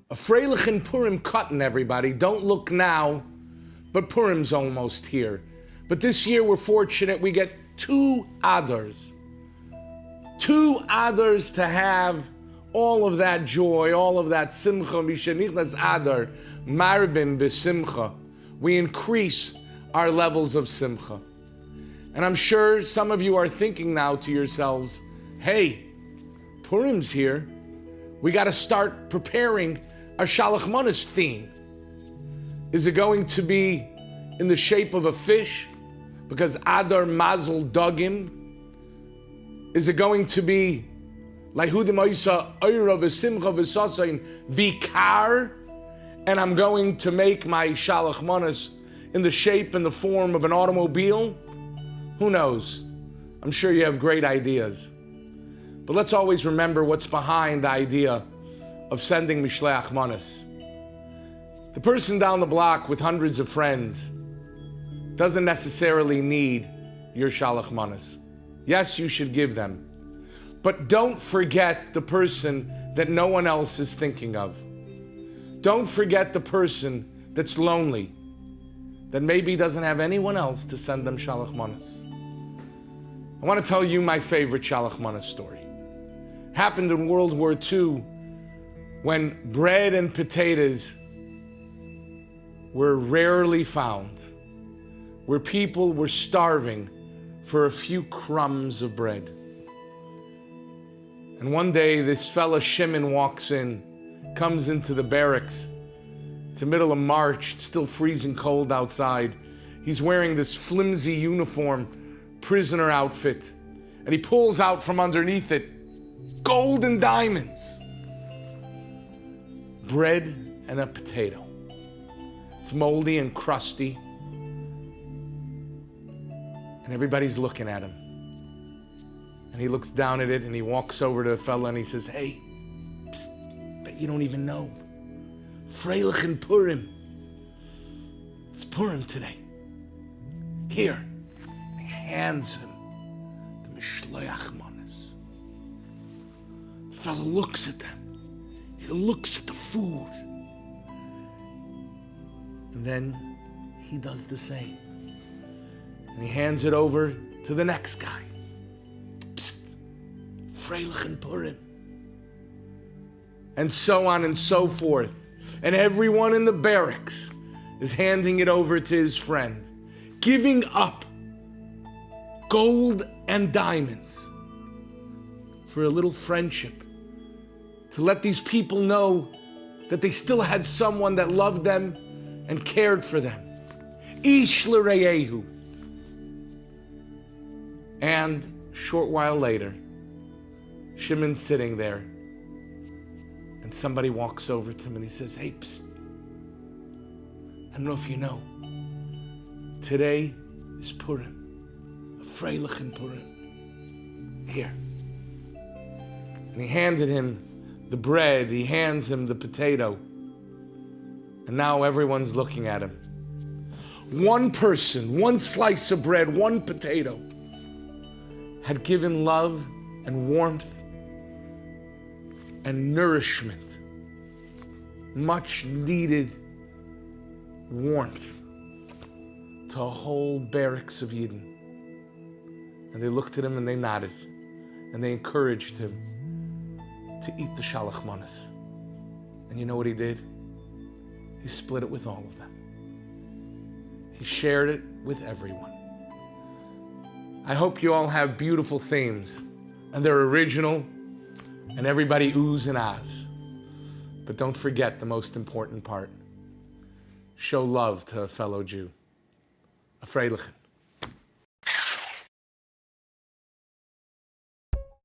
A freilich in Purim cutting, everybody. Don't look now, but Purim's almost here. But this year we're fortunate we get 2 Adars. 2 Adars to have all of that joy, all of that simcha. Mishenichnas Adar, marbin b'simcha. We increase our levels of simcha. And I'm sure some of you are thinking now to yourselves, hey, Purim's here. We got to start preparing our Shalach Manos theme. Is it going to be in the shape of a fish? Because Adar Mazel Dagim? Is it going to be Laihudim Oisa Oira V'Simcha V'Sasayin Vikar? And I'm going to make my Shalach Manos in the shape and the form of an automobile? Who knows? I'm sure you have great ideas. But let's always remember what's behind the idea of sending Mishloach Manot. The person down the block with hundreds of friends doesn't necessarily need your Shalach Manos. Yes, you should give them. But don't forget the person that no one else is thinking of. Don't forget the person that's lonely, that maybe doesn't have anyone else to send them Shalach Manos. I want to tell you my favorite Shalach Manos story. Happened in World War II when bread and potatoes were rarely found, where people were starving for a few crumbs of bread. And one day this fella Shimon walks in, comes into the barracks. It's the middle of March, it's still freezing cold outside. He's wearing this flimsy uniform, prisoner outfit, and he pulls out from underneath it gold and diamonds. Bread and a potato. It's moldy and crusty. And everybody's looking at him. And he looks down at it and he walks over to a fella and he says, hey, psst, bet you don't even know. Freilich in Purim. It's Purim today. Here. And he hands him the Mishloach Manot. The fella looks at them. He looks at the food. And then he does the same. And he hands it over to the next guy. Psst, freilich in Purim. And so on and so forth. And everyone in the barracks is handing it over to his friend, giving up gold and diamonds for a little friendship, to let these people know that they still had someone that loved them and cared for them. Ish l'reyehu. And a short while later, Shimon's sitting there, and somebody walks over to him and he says, hey, psst, I don't know if you know, today is Purim, a freilich in Purim. Here. And he handed him the bread, he hands him the potato, and now everyone's looking at him. One person, one slice of bread, one potato, had given love and warmth and nourishment, much needed warmth to a whole barracks of Yidden. And they looked at him and they nodded and they encouraged him to eat the Shalach Manos. And you know what he did? He split it with all of them. He shared it with everyone. I hope you all have beautiful themes, and they're original, and everybody oohs and ahs. But don't forget the most important part. Show love to a fellow Jew. A freilich.